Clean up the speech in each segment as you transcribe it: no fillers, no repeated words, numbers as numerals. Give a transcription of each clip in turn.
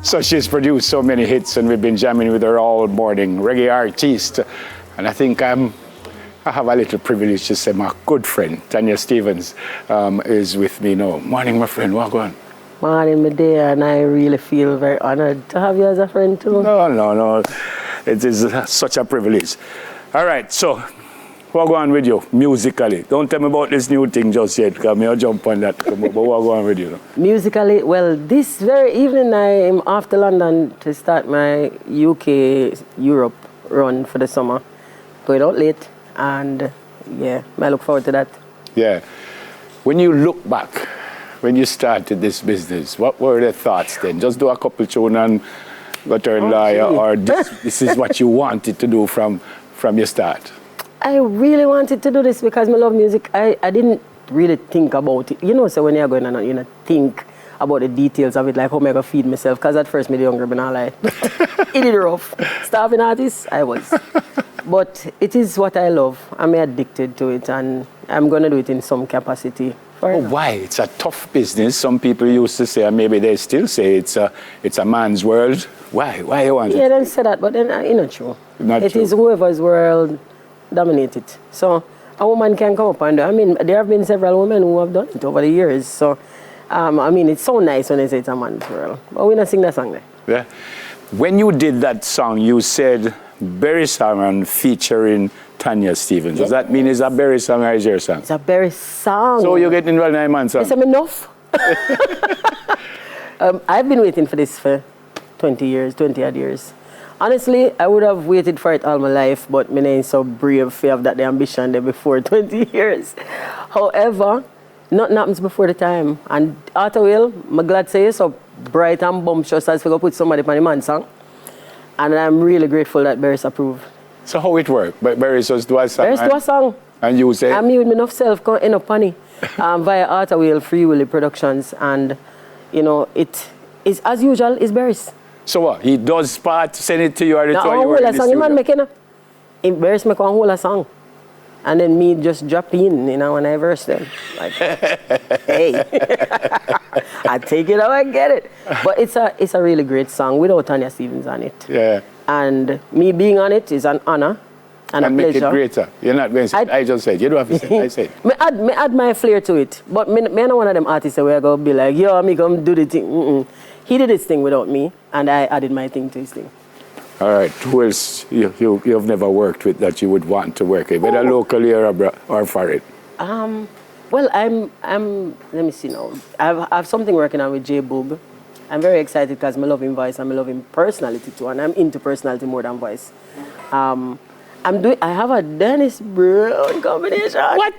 So she's produced so many hits, and we've been jamming with her all morning. Reggae artist, and I think I have a little privilege to say my good friend Tanya Stephens is with me now. Morning, my friend. What going on? Morning, my dear, and I really feel very honored to have you as a friend too. No. It is such a privilege. All right, so what going on with you musically? Don't tell me about this new thing just yet, because I'll jump on that. But what going on with you? Musically, well, this very evening I am off to London to start my UK, Europe run for the summer. Going out late, and yeah, I look forward to that. Yeah. When you look back, when you started this business, what were the thoughts then? Just do a couple tune and go turn liar, or this is what you wanted to do from your start? I really wanted to do this because I love music. I didn't really think about it. You know, so when you're going on, you know, think about the details of it, like how am I going to feed myself? Because at first, I was younger, but not like, it is rough. Starving artist, I was. But it is what I love. I'm addicted to it, and I'm going to do it in some capacity. Oh, why? It's a tough business. Some people used to say, and maybe they still say, it's a man's world. Why? Why you want it? Yeah, they say that, but then it's not true. It is whoever's world dominated. So a woman can come up and do. I mean, there have been several women who have done it over the years. So, I mean, it's so nice when they say it's a man's world. But we not sing that song there. Yeah. When you did that song, you said Beris song featuring Tanya Stephens. Does that mean it's a Beris song or is your song? It's a Beris song. So you're getting involved in a man's song? Is that enough? I've been waiting for this for 20 odd years. Honestly, I would have waited for it all my life, but I ain't so brave to have that the ambition there before 20 years. However, nothing happens before the time. And after will, I'm glad to say it's so bright and bumptious as we go put somebody on the man song. And I'm really grateful that Beris approved. So how it worked? Beris just do a song? Beris do a song. And you say? And me with enough self end up on it via Arthur Wheel, Free Willy Productions. And, you know, it is, as usual, is Beris. So what? He does part, send it to you, or the two you were in the studio? Man making Beris make one whole song. And then me just drop in, you know, when I verse them. Like, hey, I take it how I get it. But it's a really great song without Tanya Stephens on it. Yeah. And me being on it is an honor and a pleasure. Make it greater. You're not going to say, I just said, you don't have to say, I said. Me add my flair to it. But me not one of them artists where I go be like, yo, me come do the thing. Mm-mm. He did his thing without me, and I added my thing to his thing. All right. Who else you've never worked with that you would want to work with, whether locally or foreign? Well, I'm. Let me see now. I have something working on with J Boog. I'm very excited because I love him voice and I love him personality too, and I'm into personality more than voice. I have a Dennis Brown combination. What?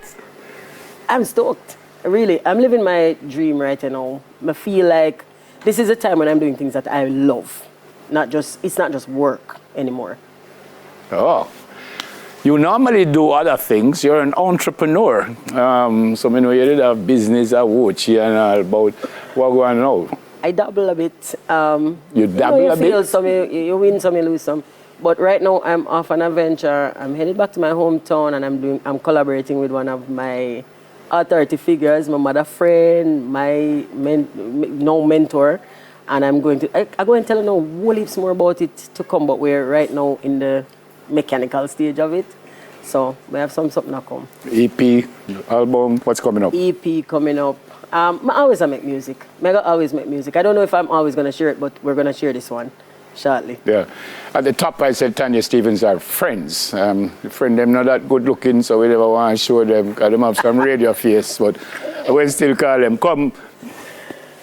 I'm stoked. Really, I'm living my dream right now. I feel like this is a time when I'm doing things that I love. It's not just work anymore. Oh. You normally do other things. You're an entrepreneur. So I know you did have business at Wuchi and all about what going on now. I dabble a bit. You dabble a bit? Feel some, you win some, you lose some. But right now I'm off on a venture. I'm headed back to my hometown and I'm collaborating with one of my authority figures, my mother friend, my mentor. And I'm going to, I go and tell her now whole heaps more about it to come, but we're right now in the mechanical stage of it. So we have something to come. EP, album, what's coming up? EP coming up. I always make music. I always make music. I don't know if I'm always going to share it, but we're going to share this one shortly. Yeah. At the top, I said Tanya Stephens are friends. Friend them not that good looking, so we never want to show them because they have some radio face, but I will still call them. Come,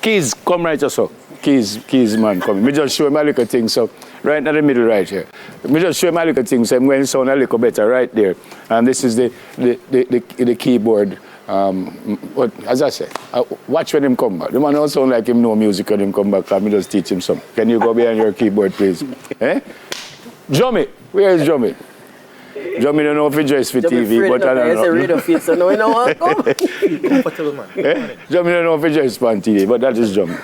Keys, come right yourself. Keys man, come. Me just show my little thing, so right in the middle right here. Me just show my little thing, so I'm going to sound a little better right there. And this is the keyboard. But as I said, watch when him come back. The man don't sound like him know music when him come back. Let me just teach him some. Can you go behind your keyboard, please? Eh? Drummy, where is Drummy? Drummy don't know if he dress for TV, but I don't know. Radio face, so no, no one come. Comfortable, man. Eh? Drummy don't know if he dress for TV, but that is Drummy.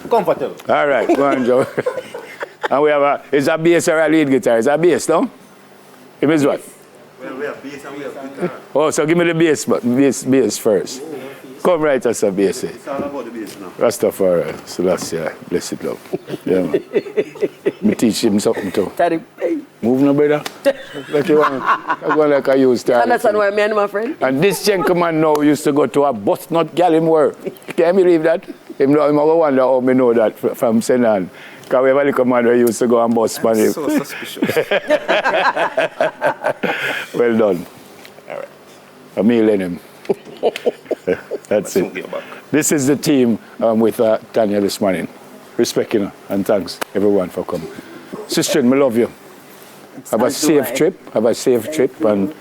Comfortable. All right, go on, Joe. And we have it's a bass or a lead guitar? It's a bass, no? It means what? Well, we have bass and we have guitar. Oh, so give me the bass first. Come right as a bass. It's all about the bass now. Rastafari, Selassie, blessed love. Yeah, man. Me teach him something too. Daddy, Move no brother. Like you want. I'm going like I used to. understand why me and my friend? And this gentleman now used to go to a bus nut gal him were. Can you believe that? Him I wonder how me know that from Senan. Because we have a little man who used to go and bus man him. So suspicious. Well done. All right. A meal in him. That's Soon it. get back. This is the team with Tanya this morning. Respect, you know, and thanks everyone for coming. Sister, I love you. Have a safe trip. Have a safe trip and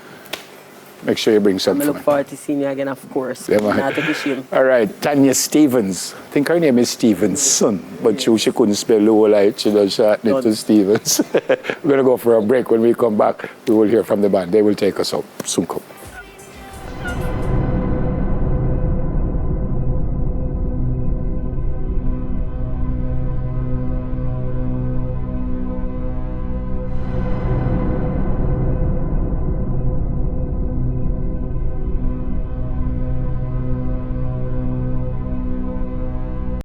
make sure you bring I something. look forward to seeing you again, of course. Yeah, man. Not to be shame. All right, Tanya Stephens. I think her name is Stevenson, but she couldn't spell the whole right. She does shorten it to Stevens. We're going to go for a break. When we come back, we will hear from the band. They will take us up. Soon come.